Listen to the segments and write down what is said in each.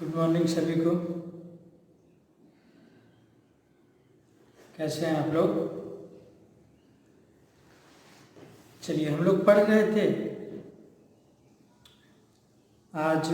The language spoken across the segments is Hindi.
गुड मॉर्निंग सभी को। कैसे हैं आप लोग? चलिए, हम लोग पढ़ रहे थे, आज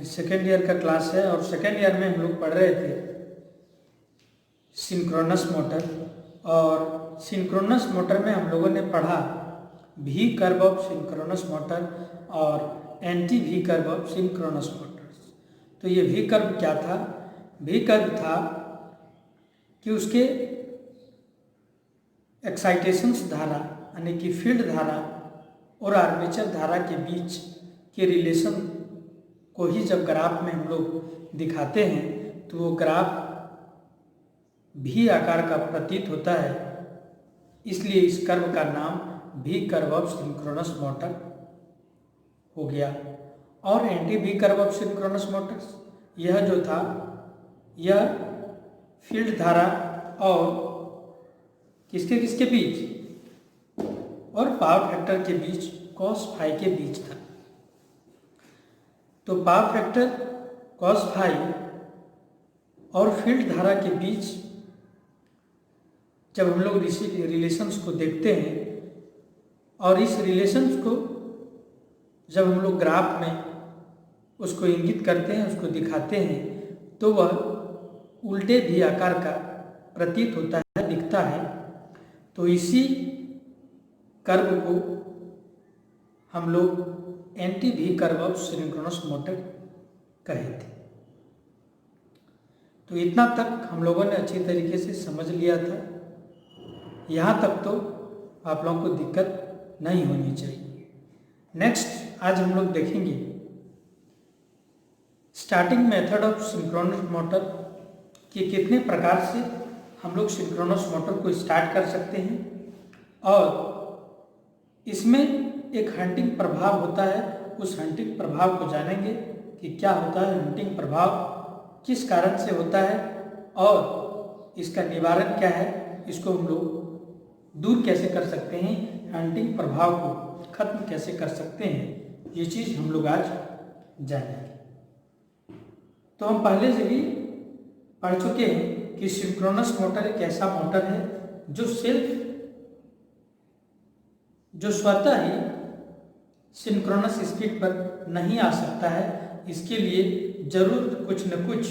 सेकेंड ईयर का क्लास है और सेकेंड ईयर में हम लोग पढ़ रहे थे सिंक्रोनस मोटर। और सिंक्रोनस मोटर में हम लोगों ने पढ़ा V curve of synchronous motor और anti V curve of synchronous motors. तो ये वी कर्व क्या था? वी कर्व था कि उसके एक्साइटेशंस धारा यानी कि फील्ड धारा और आर्मेचर धारा के बीच के रिलेशन को ही जब ग्राफ में हम लोग दिखाते हैं तो वो ग्राफ भी आकार का प्रतीत होता है। इसलिए इस कर्व का नाम भी कर्व ऑफ सिंक्रोनस मोटर हो गया। और एंटी भी कर्व ऑफ सिंक्रोनस मोटर्स यह जो था, यह फील्ड धारा और किसके किसके बीच और पावर फैक्टर के बीच, कॉस फाई के बीच था। तो पावर फैक्टर कॉस फाई और फील्ड धारा के बीच जब हम लोग रिलेशंस को देखते हैं और इस रिलेशंस को जब हम लोग ग्राफ में उसको इंगित करते हैं, उसको दिखाते हैं, तो वह उल्टे भी आकार का प्रतीत होता है, दिखता है। तो इसी कर्व को हम लोग एंटी भी कर्व ऑफ सिंक्रोनस मोटर कहे थे। तो इतना तक हम लोगों ने अच्छी तरीके से समझ लिया था। यहाँ तक तो आप लोगों को दिक्कत नहीं होनी चाहिए। नेक्स्ट आज हम लोग देखेंगे starting method of synchronous motor कि कितने प्रकार से हम लोग सिंक्रोनस मोटर को स्टार्ट कर सकते हैं। और इसमें एक हंटिंग प्रभाव होता है, उस हंटिंग प्रभाव को जानेंगे कि क्या होता है, हंटिंग प्रभाव किस कारण से होता है और इसका निवारण क्या है, इसको हम लोग दूर कैसे कर सकते हैं, हंटिंग प्रभाव को खत्म कैसे कर सकते हैं, ये चीज़ हम लोग आज जानेंगे। तो हम पहले से भी पढ़ चुके हैं कि सिंक्रोनस मोटर एक ऐसा मोटर है जो स्वतः ही सिंक्रोनस स्पीड पर नहीं आ सकता है। इसके लिए जरूर कुछ न कुछ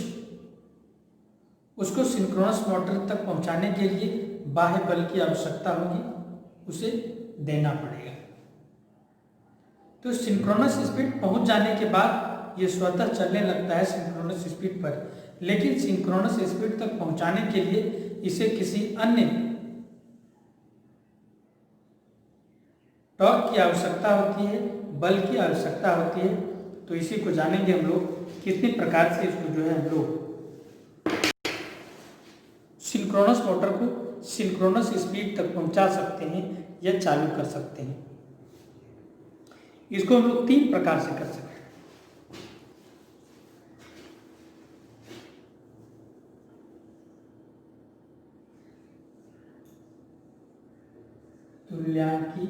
उसको सिंक्रोनस मोटर तक पहुंचाने के लिए बाह्य बल की आवश्यकता होगी, उसे देना पड़ेगा। तो सिंक्रोनस स्पीड पहुंच जाने के बाद ये स्वतः चलने लगता है सिंक्रोनस स्पीड पर, लेकिन सिंक्रोनस स्पीड तक पहुंचाने के लिए इसे किसी अन्य टॉर्क की आवश्यकता होती है, बल की आवश्यकता होती है। तो इसी को जानेंगे हम लोग कितने प्रकार से इसको जो है हम लोग सिंक्रोनस मोटर को सिंक्रोनस स्पीड तक पहुंचा सकते हैं या चालू कर सकते हैं। इसको हम लोग 3 प्रकार से कर सकते हैं। तुल्यांकी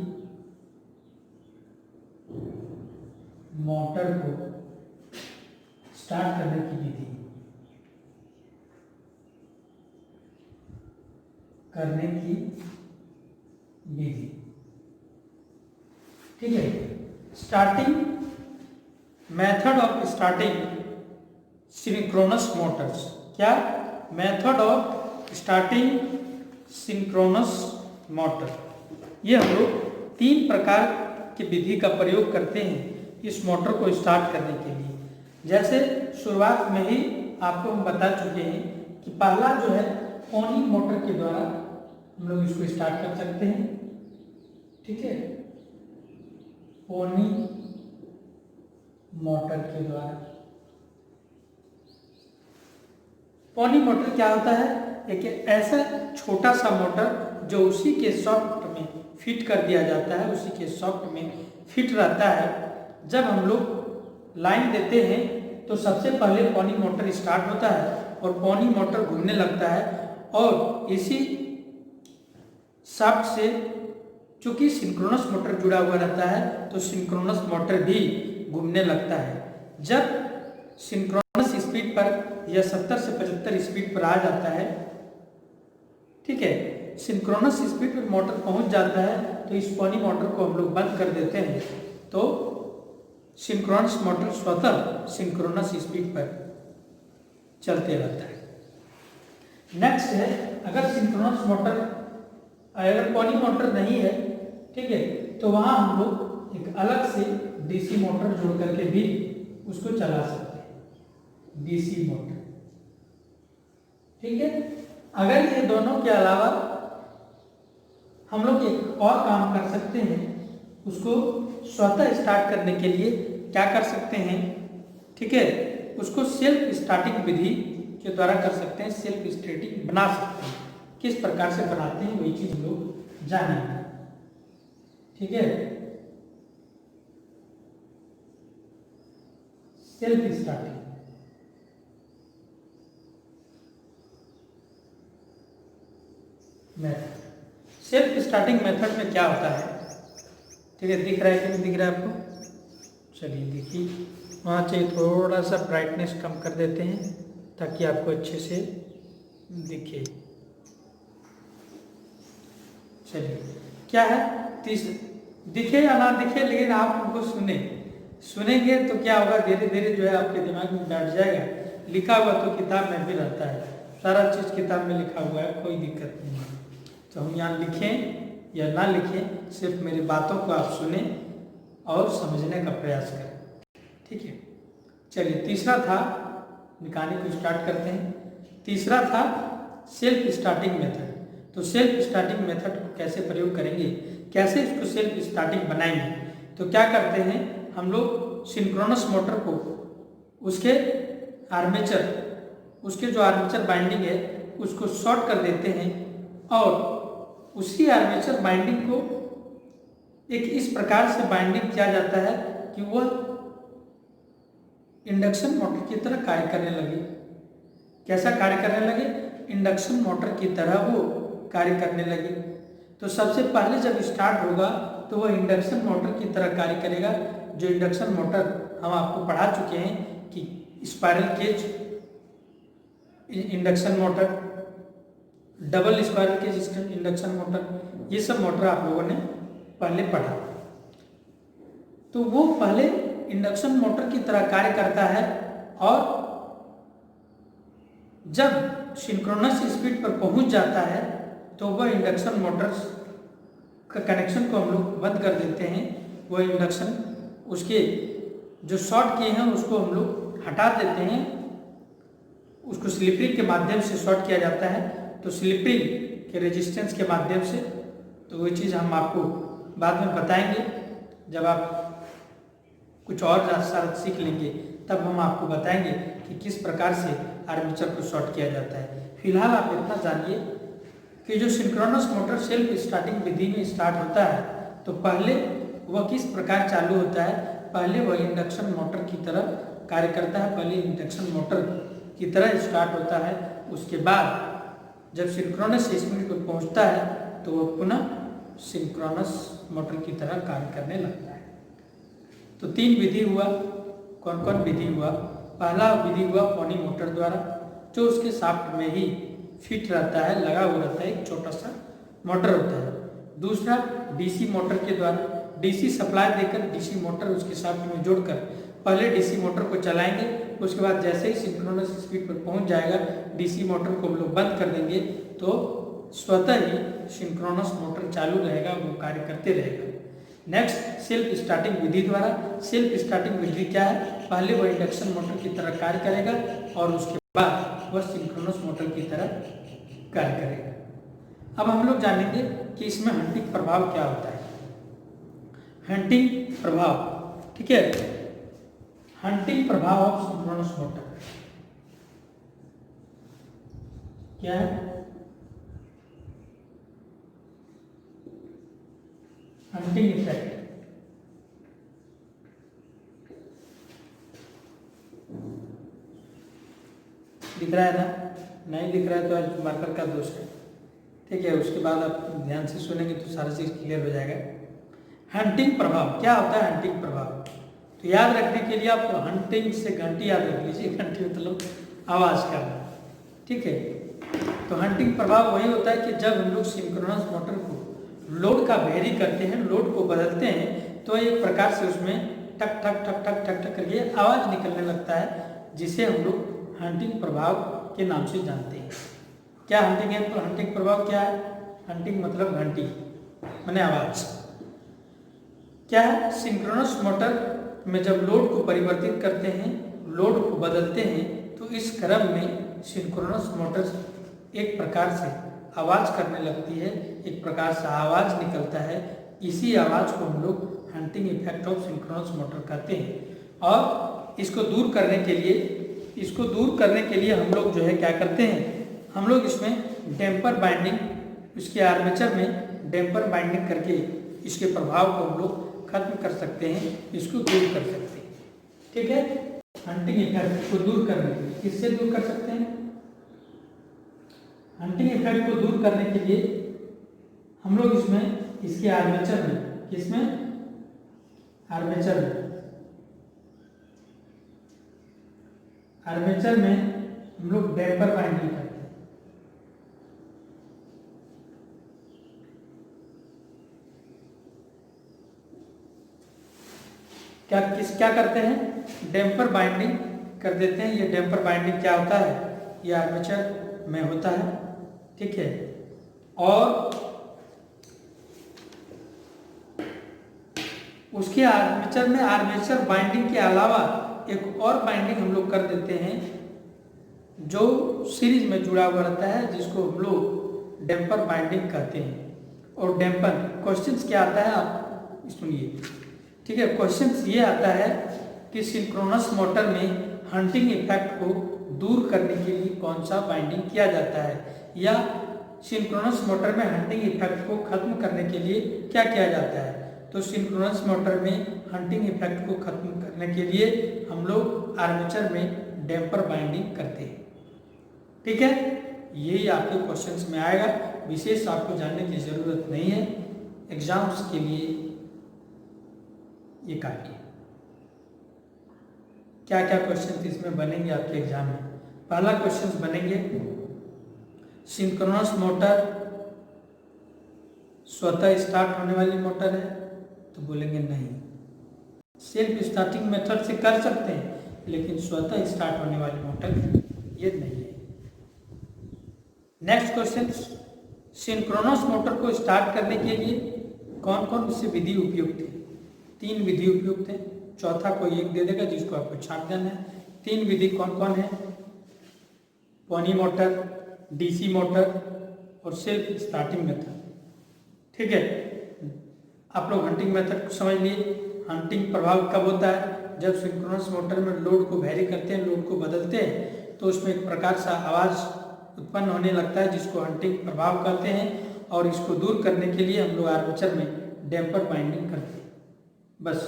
मोटर को स्टार्ट करने की विधि, ठीक है। Starting method of starting synchronous motors, क्या method of starting synchronous motor, ये हम लोग 3 प्रकार की विधि का प्रयोग करते हैं इस मोटर को स्टार्ट करने के लिए। जैसे शुरुआत में ही आपको हम बता चुके हैं कि पहला जो है पोनी मोटर के द्वारा हम लोग इसको स्टार्ट कर सकते हैं, ठीक है। पोनी मोटर के द्वारा, पोनी मोटर क्या होता है? एक ऐसा छोटा सा मोटर जो उसी के सॉफ्ट में फिट कर दिया जाता है, उसी के सॉफ्ट में फिट रहता है। जब हम लोग लाइन देते हैं तो सबसे पहले पोनी मोटर स्टार्ट होता है और पोनी मोटर घूमने लगता है और इसी शाफ्ट से चूंकि सिंक्रोनस मोटर जुड़ा हुआ रहता है तो सिंक्रोनस मोटर भी घूमने लगता है। जब सिंक्रोनस स्पीड पर यह 70 से 75 स्पीड पर आ जाता है। ठीक है, सिंक्रोनस स्पीड पर मोटर पहुंच जाता है तो इस पोनी मोटर को हम लोग बंद कर देते हैं, तो सिंक्रोनस मोटर स्वतः सिंक्रोनस स्पीड पर चलते रहता है। नेक्स्ट है, अगर सिंक्रोनस मोटर, अगर पोनी मोटर नहीं है, ठीक है, तो वहां हम लोग एक अलग से डीसी मोटर जोड़ करके भी उसको चला सकते हैं, डीसी मोटर। ठीक है, अगर ये दोनों के अलावा हम लोग एक और काम कर सकते हैं, उसको स्वतः स्टार्ट करने के लिए क्या कर सकते हैं, ठीक है, उसको सेल्फ स्टार्टिंग विधि के द्वारा कर सकते हैं, सेल्फ स्टार्टिंग बना सकते हैं। किस प्रकार से बनाते हैं वही चीज हम लोग जानेंगे। ठीक है, self starting method. Self starting method में क्या होता है, ठीक है, दिख रहा है कि नहीं दिख रहा है आपको? चलिए देखिए, वहाँ चाहिए थोड़ा सा ब्राइटनेस कम कर देते हैं ताकि आपको अच्छे से दिखे। चलिए, क्या है, दिखे या ना दिखे, लेकिन आप उनको सुनेंगे तो क्या होगा, धीरे धीरे जो है आपके दिमाग में बैठ जाएगा। लिखा हुआ तो किताब में भी रहता है, सारा चीज़ किताब में लिखा हुआ है, कोई दिक्कत नहीं है। तो हम यहाँ लिखें या ना लिखें, सिर्फ मेरी बातों को आप सुने और समझने का प्रयास करें। ठीक है, चलिए, तीसरा था, निकालने को स्टार्ट करते हैं। तीसरा था सेल्फ स्टार्टिंग मेथड। तो सेल्फ स्टार्टिंग मेथड को कैसे प्रयोग करेंगे, कैसे इसको सेल्फ स्टार्टिंग बनाएंगे? तो क्या करते हैं हम लोग, सिंक्रोनस मोटर को उसके आर्मेचर, उसके जो आर्मेचर बाइंडिंग है उसको शॉर्ट कर देते हैं और उसी आर्मेचर बाइंडिंग को एक इस प्रकार से बाइंडिंग किया जाता है कि वह इंडक्शन मोटर की तरह कार्य करने लगे। कैसा कार्य करने लगे? इंडक्शन मोटर की तरह वो कार्य करने लगे। तो सबसे पहले जब स्टार्ट होगा तो वह इंडक्शन मोटर की तरह कार्य करेगा। जो इंडक्शन मोटर हम आपको पढ़ा चुके हैं कि spiral cage induction motor, double spiral cage induction motor, ये सब मोटर आप लोगों ने पहले पढ़ा। तो वो पहले इंडक्शन मोटर की तरह कार्य करता है और जब सिंक्रोनस स्पीड पर पहुंच जाता है तो वह इंडक्शन मोटर्स का कनेक्शन को हम लोग बंद कर देते हैं। वह इंडक्शन उसके जो शॉर्ट किए हैं उसको हम लोग हटा देते हैं, उसको स्लिप के माध्यम से शॉर्ट किया जाता है। तो स्लिप के रेजिस्टेंस के माध्यम से, तो वो चीज़ हम आपको बाद में बताएंगे। जब आप कुछ और सारा सीख लेंगे तब हम आपको बताएंगे कि किस प्रकार से आर्मेचर को शॉर्ट किया जाता है। फिलहाल आप इतना जानिए कि जो सिंक्रोनस मोटर सेल्फ स्टार्टिंग विधि में स्टार्ट होता है तो पहले वह किस प्रकार चालू होता है। पहले वह इंडक्शन मोटर की तरह कार्य करता है, पहले इंडक्शन मोटर की तरह स्टार्ट होता है। उसके बाद जब सिंक्रोनस स्पीड पर पहुंचता है तो वह पुनः सिंक्रोनस मोटर की तरह कार्य करने लगता है। तो 3 विधि हुआ। कौन कौन विधि हुआ? पहला विधि हुआ पोनी मोटर द्वारा, जो उसके शाफ्ट में ही फिट रहता है, लगा हुआ रहता है, एक छोटा सा मोटर होता है। दूसरा डीसी मोटर के द्वारा, डीसी सप्लाई देकर डीसी मोटर उसके शाफ्ट में जोड़कर पहले डीसी मोटर को चलाएंगे। उसके बाद जैसे ही सिंक्रोनस स्पीड पर पहुंच जाएगा, डीसी मोटर को हम लोग बंद कर देंगे तो स्वतः ही सिंक्रोनस मोटर चालू रहेगा, वो कार्य करते रहेगा। नेक्स्ट सेल्फ स्टार्टिंग विधि द्वारा। सेल्फ स्टार्टिंग विधि क्या है? पहले वह इंडक्शन मोटर की तरह कार्य करेगा और उसके बाद वह सिंक्रोनस मोटर की तरह कार्य करेगा। अब हम लोग जानेंगे कि इसमें हंटिंग प्रभाव क्या होता है। हंटिंग प्रभाव, ठीक है, हंटिंग प्रभाव ऑफ सिंक्रोनस मोटर क्या है? Hunting effect. दिख रहा है ना? नहीं दिख रहा है तो आज मार्कर का दोष है। ठीक है, उसके बाद आप ध्यान से सुनेंगे तो सारा चीज क्लियर हो जाएगा। हंटिंग प्रभाव क्या होता है? हंटिंग प्रभाव, तो याद रखने के लिए आप हंटिंग से घंटी याद रख लीजिए, घंटी मतलब आवाज़ करना, ठीक है। तो हंटिंग प्रभाव वही होता है कि जब हम लोग सिंक्रोनस मोटर को लोड का वेरी करते हैं, लोड को बदलते हैं, तो एक प्रकार से उसमें टक टक टक टक टक टक करके आवाज़ निकलने लगता है, जिसे हम लोग हंटिंग प्रभाव के नाम से जानते हैं। क्या हंटिंग है? तो हंटिंग प्रभाव क्या है? हंटिंग मतलब घंटी माने आवाज़। क्या है? सिंक्रोनस मोटर में जब लोड को परिवर्तित करते हैं, लोड को बदलते हैं, तो इस क्रम में सिंक्रोनस मोटर एक प्रकार से आवाज़ करने लगती है, एक प्रकार से आवाज़ निकलता है। इसी आवाज़ को हम लोग hunting effect of synchronous motor कहते हैं। और इसको दूर करने के लिए हम लोग जो है क्या करते हैं, हम लोग इसमें डैम्पर बाइंडिंग, इसके आर्मेचर में डैम्पर बाइंडिंग करके इसके प्रभाव को हम लोग खत्म कर सकते हैं, इसको दूर कर सकते हैं, ठीक है। हंटिंग इफेक्ट को दूर करने के लिए किससे दूर कर सकते हैं? हंटिंग इफेक्ट को दूर करने के लिए हम लोग इसमें इसके आर्मेचर में, किसमें? आर्मेचर में हम लोग डैम्पर बाइंडिंग करते हैं। क्या करते हैं? डैम्पर बाइंडिंग कर देते हैं। ये डैम्पर बाइंडिंग क्या होता है? ये आर्मेचर में होता है, ठीक है। और उसके आर्मेचर में आर्मेचर बाइंडिंग के अलावा एक और बाइंडिंग हम लोग कर देते हैं जो सीरीज में जुड़ा हुआ रहता है, जिसको हम लोग डैम्पर बाइंडिंग कहते हैं। और डैम्पर क्वेश्चंस क्या आता है आप सुनिए, ठीक है। क्वेश्चंस ये आता है कि सिंक्रोनस मोटर में हंटिंग इफेक्ट को दूर करने के लिए कौन सा बाइंडिंग किया जाता है, या सिंक्रोनस मोटर में हंटिंग इफेक्ट को खत्म करने के लिए क्या किया जाता है। तो सिंक्रोनस मोटर में हंटिंग इफेक्ट को खत्म करने के लिए हम लोग आर्मेचर में डैम्पर बाइंडिंग करते हैं, ठीक है। यही आपके क्वेश्चंस में आएगा, विशेष आपको जानने की ज़रूरत नहीं है, एग्जाम्स के लिए ये काफी है। क्या क्या क्वेश्चन इसमें बनेंगे आपके एग्जाम में? पहला क्वेश्चन बनेंगे, सिंक्रोनस मोटर स्वतः स्टार्ट होने वाली मोटर है? तो बोलेंगे नहीं, सेल्फ स्टार्टिंग मेथड से कर सकते हैं, लेकिन स्वतः स्टार्ट होने वाली मोटर ये नहीं है। नेक्स्ट क्वेश्चन, सिंक्रोनस मोटर को स्टार्ट करने के लिए कौन कौन सी विधि उपयुक्त है? 3 विधि उपयुक्त है, चौथा कोई एक दे देगा जिसको आपको छाप देना है। 3 विधि कौन कौन है? पोनी मोटर, डीसी मोटर और सेल्फ स्टार्टिंग मेथड, ठीक है। आप लोग हंटिंग मेथड को समझ लिए। हंटिंग प्रभाव कब होता है? जब सिंक्रोनस मोटर में लोड को वैरी करते हैं, लोड को बदलते हैं, तो उसमें एक प्रकार सा आवाज़ उत्पन्न होने लगता है, जिसको हंटिंग प्रभाव कहते हैं। और इसको दूर करने के लिए हम लोग आर्मेचर में डैम्पर बाइंडिंग करते हैं। बस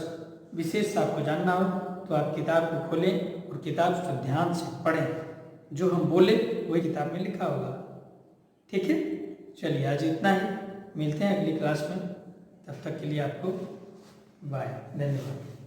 विशेष आपको जानना हो तो आप किताब को खोलें और किताब को ध्यान से पढ़ें, जो हम बोले वही किताब में लिखा होगा, ठीक है। चलिए आज इतना ही, मिलते हैं अगली क्लास में, तब तक के लिए आपको बाय, धन्यवाद।